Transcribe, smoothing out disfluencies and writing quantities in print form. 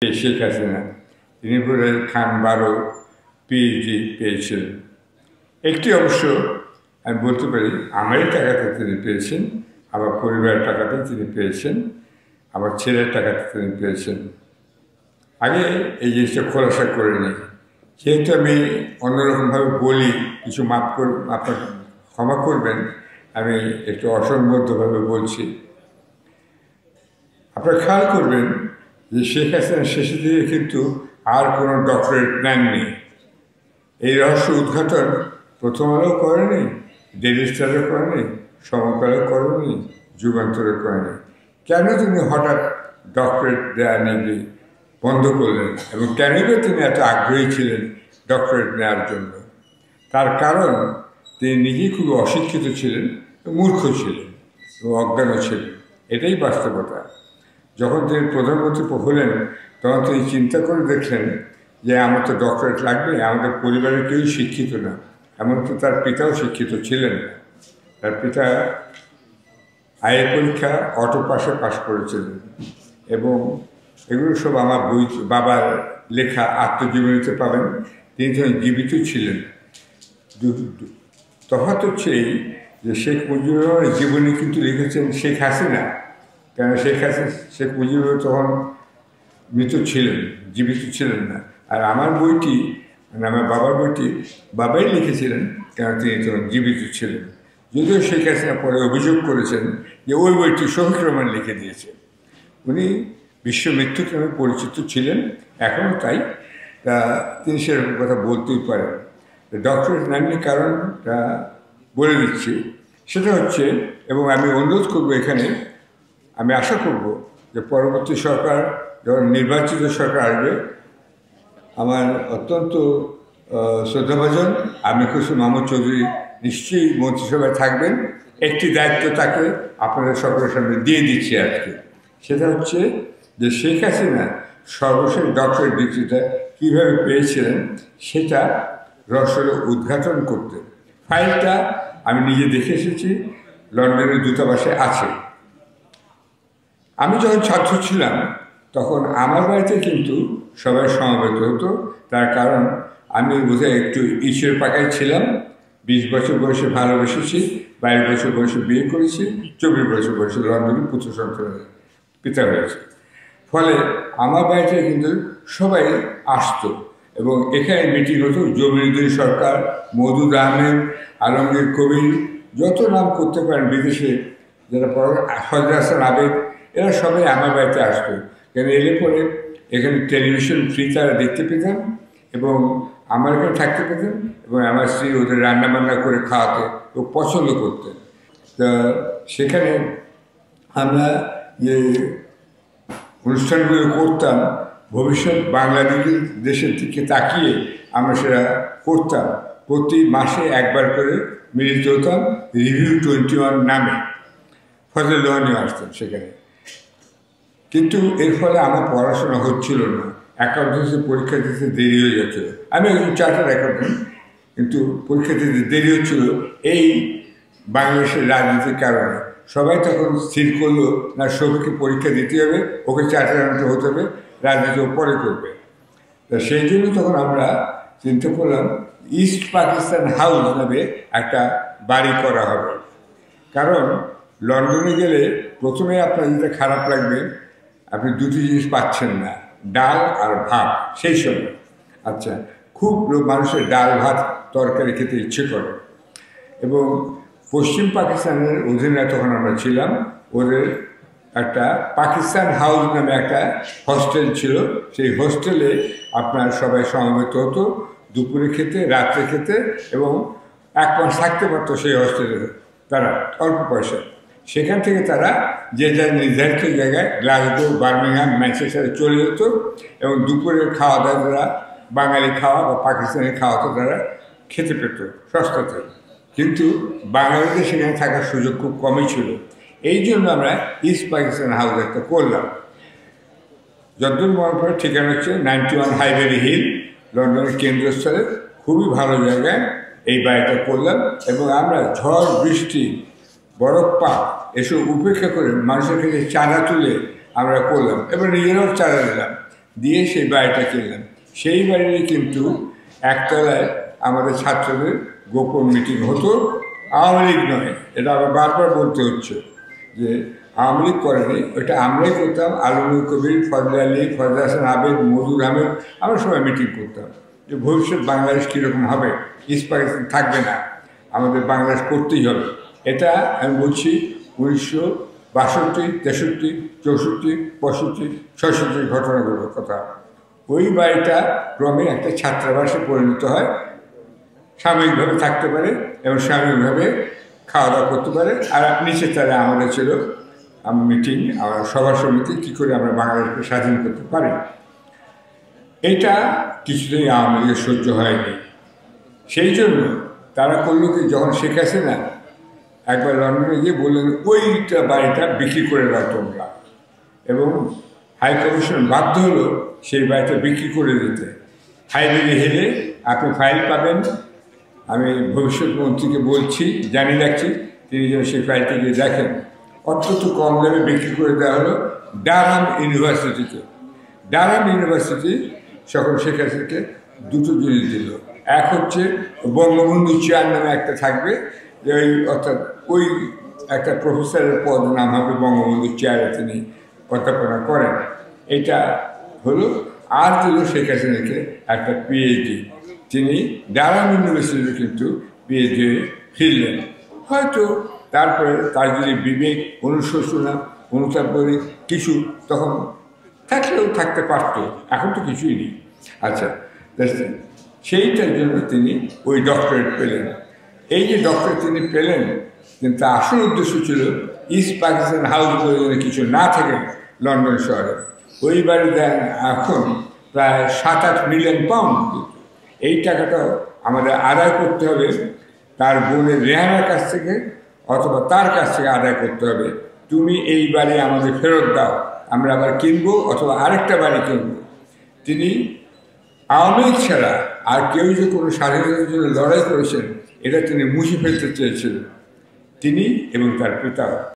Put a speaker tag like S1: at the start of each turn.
S1: শেখ হাসিনা তিনি বলে খান 12 পিএইচডি পেয়েছিলেন। একটি অবশ্য আমি বলতে পারি আমারই টাকাতে তিনি পেয়েছেন, আবার পরিবারের টাকাতে তিনি পেয়েছেন, আবার ছেলের টাকাতে তিনি পেয়েছেন। আগে এই জিনিসটা খোলাসা করে নিই, যেহেতু আমি অন্যরকমভাবে বলি, কিছু আপনার ক্ষমা করবেন, আমি একটু অসংবদ্ধভাবে বলছি। আপনারা খেয়াল করবেন যে শেখ হাসিনা শেষের দিকে কিন্তু আর কোনো ডক্টরেট নেননি। এই রহস্য উদ্ঘাটন প্রথম আলোও করেনি, ডেইলি স্টারও করেনি, সমকালও করেনি, যুগান্তরও করেনি। কেন তিনি হঠাৎ ডক্টরেট দেওয়া নিয়ে বন্ধ করলেন এবং কেন তিনি এত আগ্রহী ছিলেন ডক্টরেট নেওয়ার জন্য? তার কারণ তিনি নিজেই খুব অশিক্ষিত ছিলেন, মূর্খ ছিলেন এবং অজ্ঞানও ছিলেন। এটাই বাস্তবতা। যখন তিনি প্রধানমন্ত্রী হলেন তখন তিনি চিন্তা করে দেখলেন যে আমার তো ডক্টরেট লাগবে, আমাদের পরিবারের কেউ শিক্ষিত না, এমনকি তার পিতাও শিক্ষিত ছিলেন না। তার পিতা আইএ পরীক্ষা অটো পাস করেছিলেন এবং এগুলো সব আমার বাবার লেখা আত্মজীবনীতে পাবেন। তিনি যখন জীবিত ছিলেন। তফাৎ হচ্ছে এই যে শেখ মুজিবুর রহমানের জীবনী কিন্তু লিখেছেন শেখ হাসিনা, কেন শেখ মুজিবুর তখন মৃত ছিলেন, জীবিত ছিলেন না। আর আমার বইটি মানে আমার বাবার বইটি বাবাই লিখেছিলেন, কেন তিনি তখন জীবিত ছিলেন। যদিও শেখ হাসিনা পরে অভিযোগ করেছেন যে ওই বইটি শফিক রহমান লিখে দিয়েছে। উনি বিশ্ব মৃত্যুকে নামে পরিচিত ছিলেন, এখনও তাই। তা তিনি সেরকম কথা বলতেই পারেন। ডক্টরেট নেননি কারণটা বলে দিচ্ছি, সেটা হচ্ছে, এবং আমি অনুরোধ করবো এখানে, আমি আশা করব যে পরবর্তী সরকার যখন নির্বাচিত সরকার আসবে, আমার অত্যন্ত শ্রদ্ধাভাজন আমির হোসেন মোহাম্মদ চৌধুরী নিশ্চয়ই মন্ত্রিসভায় থাকবেন। একটি দায়িত্ব তাকে আপনাদের সকলের সামনে দিয়ে দিচ্ছি আজকে। সেটা হচ্ছে যে শেখ হাসিনা সর্বশেষ ডক্টরেট ডিগ্রিটা কীভাবে পেয়েছিলেন সেটা রহস্য উদ্ঘাটন করতে। ফাইলটা আমি নিজে দেখে এসেছি, লন্ডনের দূতাবাসে আছে। আমি যখন ছাত্র ছিলাম তখন আমার বাড়িতে কিন্তু সবাই সমবেত হতো। তার কারণ আমি বোধহয় একটু ঈশ্বরের পাকায় ছিলাম। 20 বছর বয়সে ভালোবেসেছি, 22 বছর বয়সে বিয়ে করেছি, 24 বছর বয়সে লন্ডনে পুত্র সন্তানের পিতা হয়েছে। ফলে আমার বাড়িতে কিন্তু সবাই আসতো এবং এখানে মিটিং হতো। জমিরুদ্দিন সরকার, মওদুদ আহমেদ, আলমগীর কবির, যত নাম করতে পারেন বিদেশে যারা ফজলে হাসান আবেদ, এরা সবাই আমার বাড়িতে আসতো। কেন এলে পরে এখানে টেলিভিশন ফ্রি তারা দেখতে পেতেন এবং আমার এখানে থাকতে পেতেন এবং আমার স্ত্রী ওদের রান্নাবান্না করে খাওয়াতে ও পছন্দ করতেন। তা সেখানে আমরা যে অনুষ্ঠানগুলো করতাম, ভবিষ্যৎ বাংলাদেশের দিকে তাকিয়ে আমরা সেটা করতাম। প্রতি মাসে একবার করে মিলিত হতাম রিভিউ 21 নামে। ফজলে লোহানিও আসতেন সেখানে। কিন্তু এর ফলে আমার পড়াশোনা হচ্ছিল না, অ্যাকাউন্টেন্সি পরীক্ষা দিতে দেরি হয়ে যাচ্ছিল। আমি একজন চার্টার্ড অ্যাকাউন্টেন্ট, কিন্তু পরীক্ষা দিতে দেরি হচ্ছিল এই বাংলাদেশের রাজনীতির কারণে। সবাই তখন স্থির করলো না, সবাইকে পরীক্ষা দিতে হবে, ওকে চার্টার্ড অ্যাকাউন্টেন্ট হতে হবে, রাজনীতি ও পরে করবে। তা সেই জন্য তখন আমরা চিন্তা করলাম ইস্ট পাকিস্তান হাউস নামে একটা বাড়ি করা হবে। কারণ লন্ডনে গেলে প্রথমে আপনার যেটা খারাপ লাগবে, আপনি দুটি জিনিস পাচ্ছেন না, ডাল আর ভাত। সেই সময় আচ্ছা খুব মানুষের ডাল ভাত তরকারি খেতে ইচ্ছে করে। এবং পশ্চিম পাকিস্তানের অধীনে তখন আমরা ছিলাম, ওদের একটা পাকিস্তান হাউস নামে একটা হস্টেল ছিল। সেই হোস্টেলে আপনার সবাই সমবেত হতো দুপুরে খেতে, রাত্রে খেতে, এবং 1 মাস থাকতে পারতো সেই হোস্টেলে তারা অল্প পয়সা। সেখান থেকে তারা যে যার নির্ধারিত জায়গায় গ্লাসগো, বার্মিংহাম, ম্যানচেস্টারে চলে যেত এবং দুপুরের খাওয়া দাওয়া তারা বাঙালি খাওয়া বা পাকিস্তানি খাওয়াতে তারা খেতে পেত সস্তাতে। কিন্তু বাঙালিদের সেখানে থাকার সুযোগ খুব কমই ছিল। এই জন্য আমরা ইস্ট পাকিস্তান হাউস একটা করলাম। যতদূর মনে পড়ে ঠিকানা হচ্ছে 91 হাইওয়ে হিল, লন্ডনের কেন্দ্রস্থলে, খুবই ভালো জায়গায় এই বাড়িটা করলাম। এবং আমরা ঝড় বৃষ্টি বরফপাত এসব উপেক্ষা করে মানুষের কাছে চাঁদা তুলে আমরা করলাম এবং নিজেরাও চাঁদা দিলাম। দিয়ে সেই বাড়িটা কিনলাম। সেই বাড়িতে কিন্তু একতলায় আমাদের ছাত্রদের গোপন মিটিং হতো, আওয়ামী লীগ নয়। এটা আবার বারবার বলতে হচ্ছে যে আওয়ামী লীগ করেনি, ওইটা আমরাই করতাম। আলমুল কবির, ফজলে আলী, ফজলে হাসান আবেদ, মজুর আহমেদ, আমরা সবাই মিটিং করতাম যে ভবিষ্যৎ বাংলাদেশ কীরকম হবে, ইস্ট পাকিস্তান থাকবে না, আমাদের বাংলাদেশ করতেই হবে। এটা আমি বলছি 1962, 63, 64, 65, 66 ঘটনাগুলোর কথা। ওই বাড়িটা ক্রমে একটা ছাত্রাবাসে পরিণত হয়, সাময়িকভাবে থাকতে পারে এবং সাময়িকভাবে খাওয়া দাওয়া করতে পারে। আর নিচে তারা আমাদের ছিল মিটিং, আমার সভা সমিতি, কী করে আমরা বাংলাদেশকে স্বাধীন করতে পারি। এটা কিছুদিন আওয়ামী লীগের সহ্য হয়নি। সেই জন্য তারা করলো কি, যখন শেখ হাসিনা একবার লন্ডনে গিয়ে বললেন ওইটা বাড়িটা বিক্রি করে দাও তোমরা, এবং হাই কমিশন বাধ্য হলো সেই বাড়িটা বিক্রি করে দিতে। হাইওয়ে হেলে আপনি ফাইল পাবেন, আমি ভবিষ্যৎ মন্ত্রীকে বলছি, জানিয়ে রাখছি, তিনি যেন সেই ফাইলটা গিয়ে দেখেন। অত্যন্ত কম দামে বিক্রি করে দেওয়া হলো ডারহাম ইউনিভার্সিটিতে। ডারহাম ইউনিভার্সিটি সকল শেখ হাসিনাকে দুটো জিনিস দিল। এক হচ্ছে বঙ্গবন্ধু চেয়ার নামে একটা থাকবে, যে ওই অর্থাৎ ওই একটা প্রফেসরের পদ নাম হবে বঙ্গবন্ধু চেয়ারে তিনি অধ্যাপনা করেন, এটা হলো। আর দিল শেখ হাসিনাকে একটা পিএইচডি, তিনি ডারহাম ইউনিভার্সিটিতে কিন্তু পিএইচডি ফিরলেন। হয়তো তারপরে তার যদি বিবেক, অনুশোচনা, অনুতাপ করে কিছু তখন থাকলেও থাকতে পারত, এখন তো কিছুই নেই। আচ্ছা, সেইটার জন্য তিনি ওই ডক্টরেট পেলেন। এই যে ডক্টরেট তিনি পেলেন, কিন্তু আসল উদ্দেশ্য ছিল ইস্ট পাকিস্তান হাউস বলে যেন কিছু না থাকে লন্ডন শহরে। ওই বাড়ি দেন এখন প্রায় 7-8 মিলিয়ন পাউন্ড। এই টাকাটা আমাদের আদায় করতে হবে তার বোনের রেহানার কাছ থেকে, অথবা তার কাছ থেকে আদায় করতে হবে। তুমি এই বাড়ি আমাদের ফেরত দাও, আমরা আবার কিনবো, অথবা আরেকটা বাড়ি কিনবো। তিনি আওয়ামী লীগ ছাড়া আর কেউ যে কোনো স্বাধীনতার জন্য লড়াই করেছেন, এটা তিনি মুছে ফেলতে চেয়েছিলেন, তিনি এবং তার পিতা।